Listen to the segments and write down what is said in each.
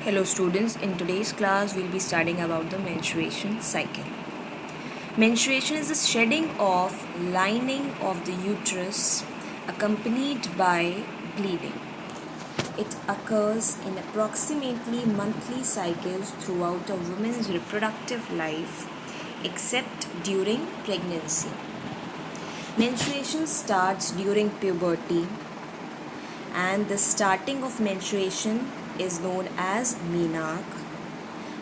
Hello students, in today's class we'll be studying about the menstruation cycle. Menstruation is the shedding of lining of the uterus accompanied by bleeding. It occurs in approximately monthly cycles throughout a woman's reproductive life except during pregnancy. Menstruation starts during puberty and the starting of menstruation is known as menarche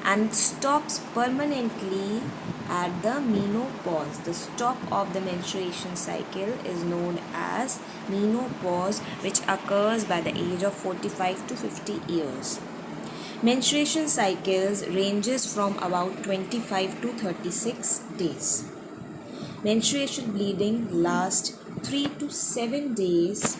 and stops permanently at the menopause. The stop of the menstruation cycle is known as menopause, which occurs by the age of 45 to 50 years. Menstruation cycles ranges from about 25 to 36 days. Menstruation bleeding lasts 3 to 7 days,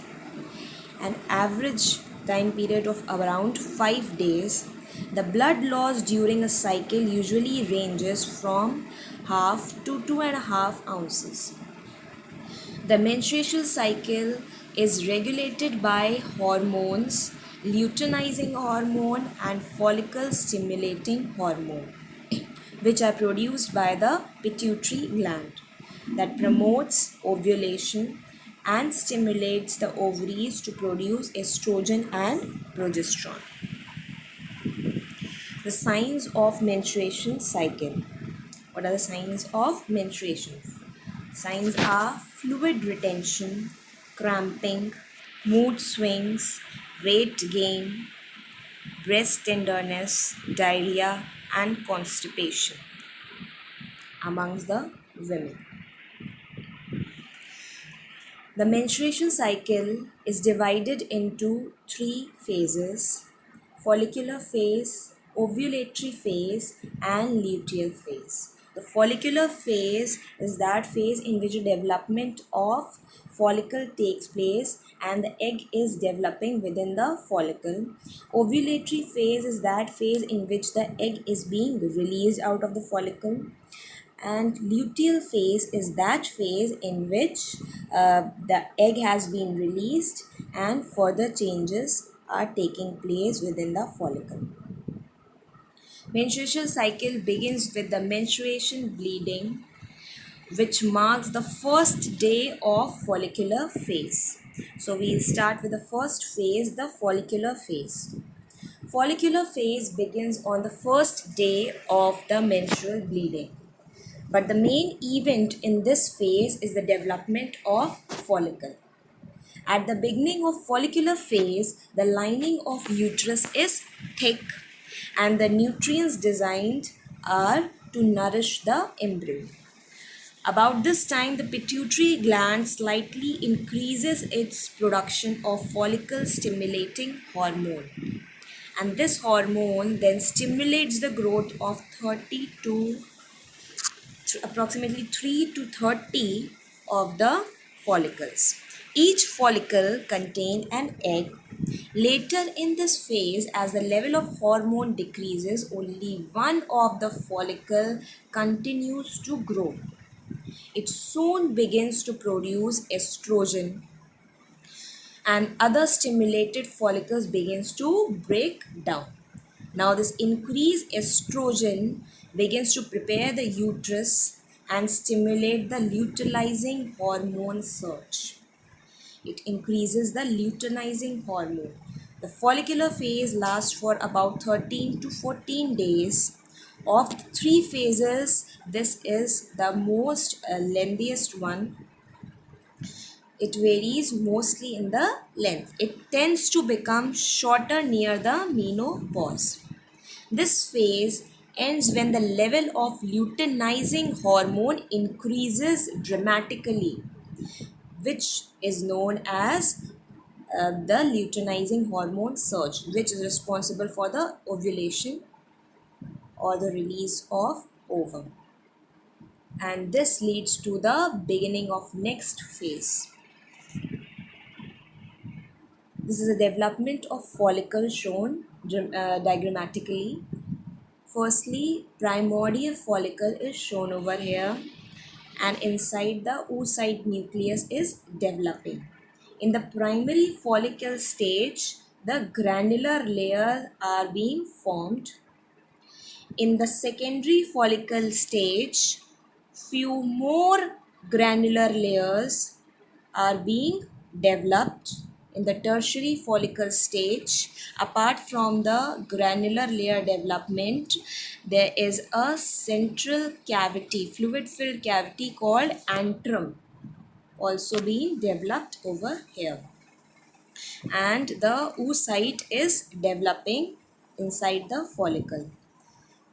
an average time period of around 5 days. The blood loss during a cycle usually ranges from half to 2.5 ounces. The menstrual cycle is regulated by hormones, luteinizing hormone and follicle stimulating hormone, which are produced by the pituitary gland that promotes ovulation and stimulates the ovaries to produce estrogen and progesterone. The signs of menstruation cycle. What are the signs of menstruation? Signs are fluid retention, cramping, mood swings, weight gain, breast tenderness, diarrhea, and constipation amongst the women. The menstruation cycle is divided into three phases: follicular phase, ovulatory phase, and luteal phase. The follicular phase is that phase in which the development of follicle takes place and the egg is developing within the follicle. Ovulatory phase is that phase in which the egg is being released out of the follicle, and luteal phase is that phase in which the egg has been released and further changes are taking place within the follicle. Menstruation cycle begins with the menstruation bleeding, which marks the first day of follicular phase. So we'll start with the first phase, the follicular phase. Follicular phase begins on the first day of the menstrual bleeding. But the main event in this phase is the development of follicle. At the beginning of follicular phase, the lining of uterus is thick and the nutrients designed are to nourish the embryo. About this time, the pituitary gland slightly increases its production of follicle stimulating hormone. And this hormone then stimulates the growth of 30 to approximately 3 to 30 of the follicles. Each follicle contains an egg. Later in this phase, as the level of hormone decreases, only one of the follicle continues to grow. It soon begins to produce estrogen and other stimulated follicles begins to break down. Now this increased estrogen begins to prepare the uterus and stimulate the luteinizing hormone surge. It increases the luteinizing hormone. The follicular phase lasts for about 13 to 14 days. Of the three phases, this is the most lengthiest one. It varies mostly in the length. It tends to become shorter near the menopause. This phase ends when the level of luteinizing hormone increases dramatically, which is known as the luteinizing hormone surge, which is responsible for the ovulation or the release of ovum. And this leads to the beginning of next phase. This is a development of follicle shown diagrammatically. Firstly, primordial follicle is shown over here, and inside the oocyte nucleus is developing. In the primary follicle stage, the granular layers are being formed. In the secondary follicle stage, few more granular layers are being developed. In the tertiary follicle stage, apart from the granular layer development, there is a central cavity, fluid filled cavity called antrum, also being developed over here, and the oocyte is developing inside the follicle.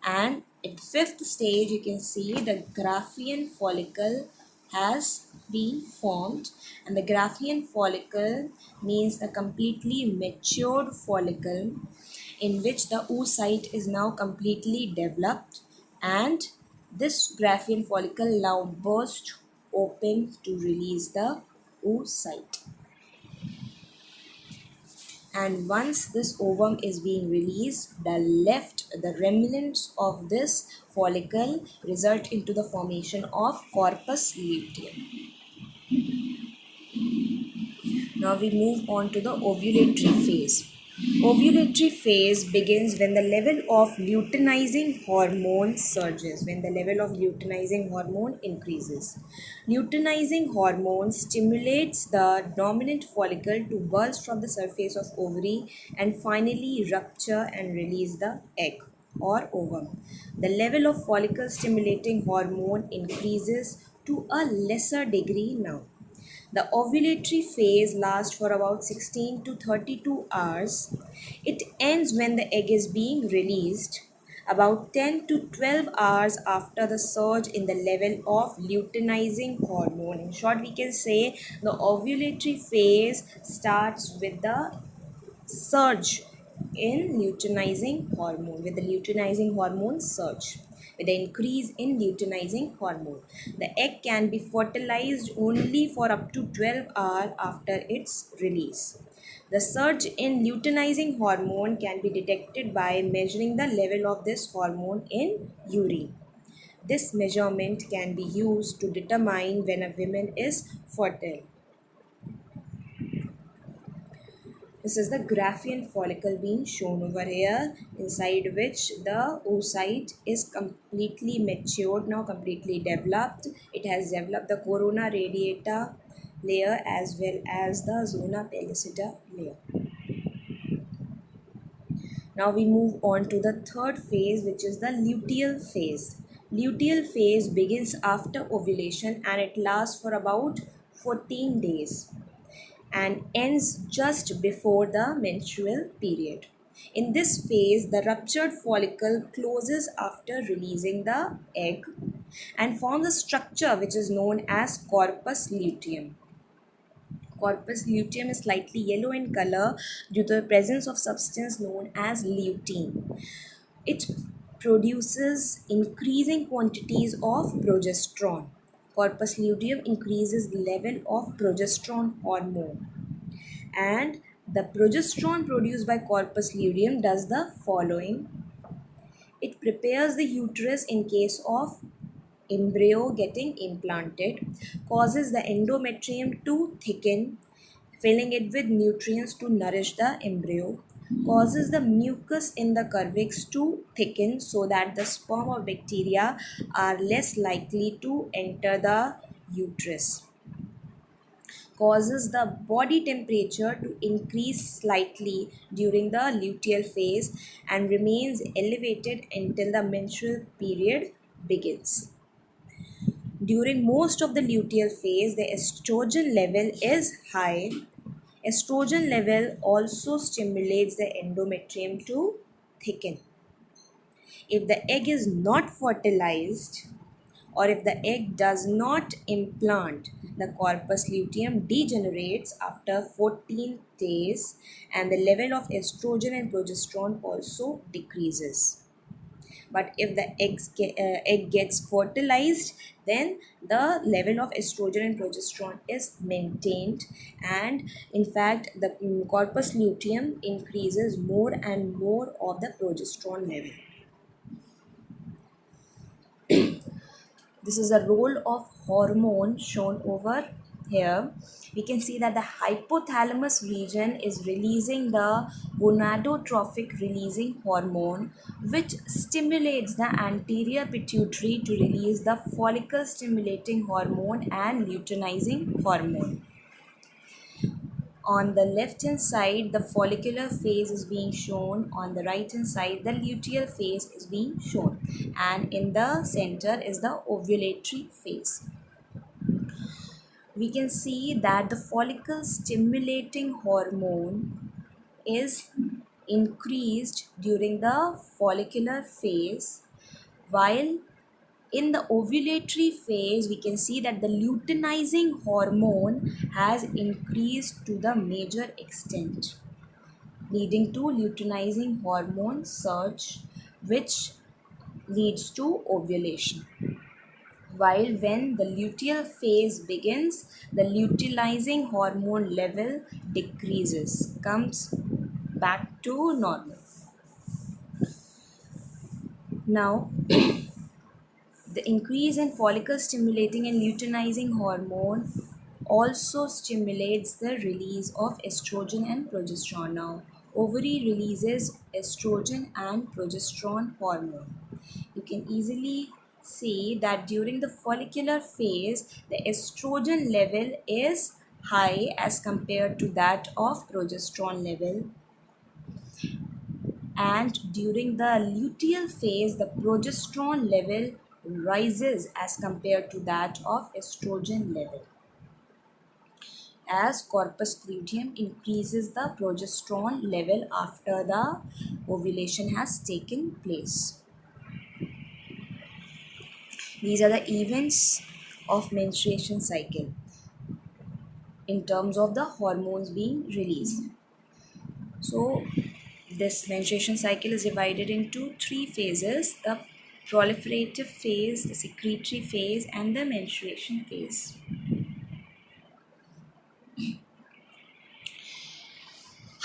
And at fifth stage, you can see the Graafian follicle has been formed, and the Graafian follicle means the completely matured follicle in which the oocyte is now completely developed, and this Graafian follicle now bursts open to release the oocyte. And once this ovum is being released, the remnants of this follicle result into the formation of corpus luteum. Now we move on to the ovulatory phase. Ovulatory phase begins when the level of luteinizing hormone surges, when the level of luteinizing hormone increases. Luteinizing hormone stimulates the dominant follicle to burst from the surface of ovary and finally rupture and release the egg or ovum. The level of follicle stimulating hormone increases to a lesser degree now. The ovulatory phase lasts for about 16 to 32 hours. It ends when the egg is being released, about 10 to 12 hours after the surge in the level of luteinizing hormone. In short, we can say the ovulatory phase starts with the surge in luteinizing hormone, with the luteinizing hormone surge, with the increase in luteinizing hormone. The egg can be fertilized only for up to 12 hours after its release. The surge in luteinizing hormone can be detected by measuring the level of this hormone in urine. This measurement can be used to determine when a woman is fertile. This is the Graafian follicle being shown over here, inside which the oocyte is completely matured, now completely developed. It has developed the corona radiata layer as well as the zona pellucida layer. Now we move on to the third phase, which is the luteal phase. Luteal phase begins after ovulation and it lasts for about 14 days and ends just before the menstrual period. In this phase, the ruptured follicle closes after releasing the egg and forms a structure which is known as corpus luteum. Corpus luteum is slightly yellow in color due to the presence of substance known as lutein. It produces increasing quantities of progesterone. Corpus luteum increases the level of progesterone hormone, and the progesterone produced by corpus luteum does the following. It prepares the uterus in case of embryo getting implanted, causes the endometrium to thicken, filling it with nutrients to nourish the embryo, causes the mucus in the cervix to thicken so that the sperm or bacteria are less likely to enter the uterus, causes the body temperature to increase slightly during the luteal phase and remains elevated until the menstrual period begins. During most of the luteal phase, the estrogen level is high. Estrogen level also stimulates the endometrium to thicken. If the egg is not fertilized, or if the egg does not implant, the corpus luteum degenerates after 14 days and the level of estrogen and progesterone also decreases. But if the egg gets fertilized, then the level of estrogen and progesterone is maintained, and in fact the corpus luteum increases more and more of the progesterone level. This is a role of hormone shown over here we can see that the hypothalamus region is releasing the gonadotrophic releasing hormone, which stimulates the anterior pituitary to release the follicle stimulating hormone and luteinizing hormone. On the left hand side the follicular phase is being shown, on the right hand side the luteal phase is being shown, and in the center is the ovulatory phase. We can see that the follicle stimulating hormone is increased during the follicular phase, while in the ovulatory phase we can see that the luteinizing hormone has increased to the major extent, leading to luteinizing hormone surge, which leads to ovulation. While when the luteal phase begins, the luteinizing hormone level decreases, comes back to normal. Now, the increase in follicle stimulating and luteinizing hormone also stimulates the release of estrogen and progesterone. Now, ovary releases estrogen and progesterone hormone. You can easily see that during the follicular phase, the estrogen level is high as compared to that of progesterone level, and during the luteal phase the progesterone level rises as compared to that of estrogen level, as corpus luteum increases the progesterone level after the ovulation has taken place. These are the events of menstruation cycle in terms of the hormones being released. So this menstruation cycle is divided into three phases: the proliferative phase, the secretory phase, and the menstruation phase.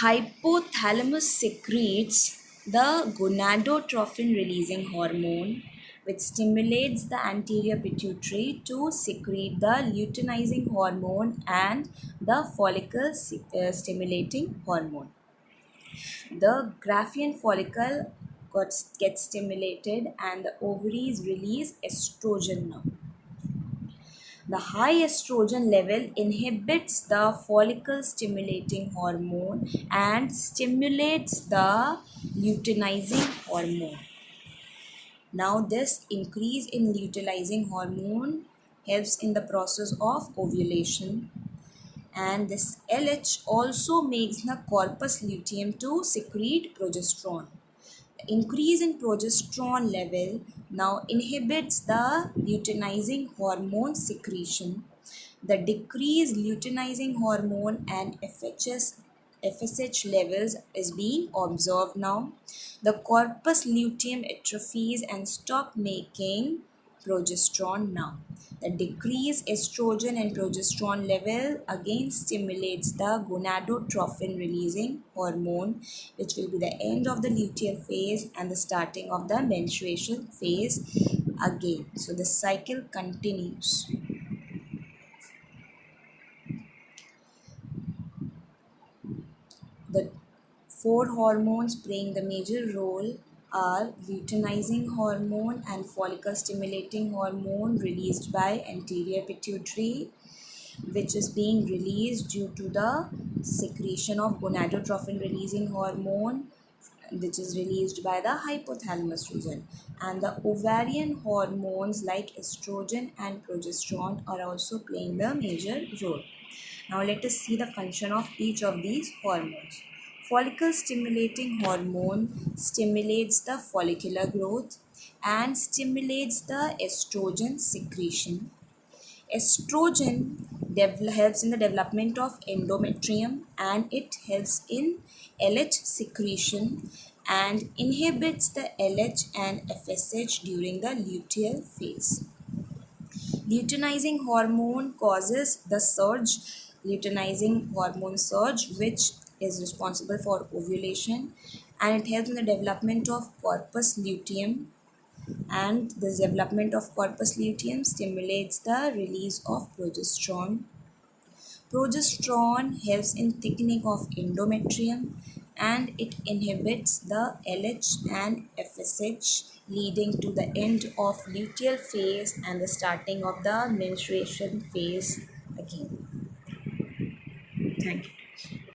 Hypothalamus secretes the gonadotropin releasing hormone, which stimulates the anterior pituitary to secrete the luteinizing hormone and the follicle stimulating hormone. The Graafian follicle gets stimulated and the ovaries release estrogen now. The high estrogen level inhibits the follicle stimulating hormone and stimulates the luteinizing hormone. Now, this increase in luteinizing hormone helps in the process of ovulation, and this LH also makes the corpus luteum to secrete progesterone. The increase in progesterone level now inhibits the luteinizing hormone secretion. The decreased luteinizing hormone and FSH levels is being observed now. The corpus luteum atrophies and stop making progesterone now. The decreased estrogen and progesterone level again stimulates the gonadotropin releasing hormone, which will be the end of the luteal phase and the starting of the menstruation phase again. So the cycle continues. The four hormones playing the major role are luteinizing hormone and follicle stimulating hormone released by anterior pituitary, which is being released due to the secretion of gonadotropin releasing hormone, which is released by the hypothalamus region, and the ovarian hormones like estrogen and progesterone are also playing the major role. Now let us see the function of each of these hormones. Follicle stimulating hormone stimulates the follicular growth and stimulates the estrogen secretion. Estrogen helps in the development of endometrium, and it helps in LH secretion and inhibits the LH and FSH during the luteal phase. Luteinizing hormone causes the luteinizing hormone surge, which is responsible for ovulation, and it helps in the development of corpus luteum, and this development of corpus luteum stimulates the release of progesterone. Progesterone helps in thickening of endometrium and it inhibits the LH and FSH, leading to the end of luteal phase and the starting of the menstruation phase again. Thank you.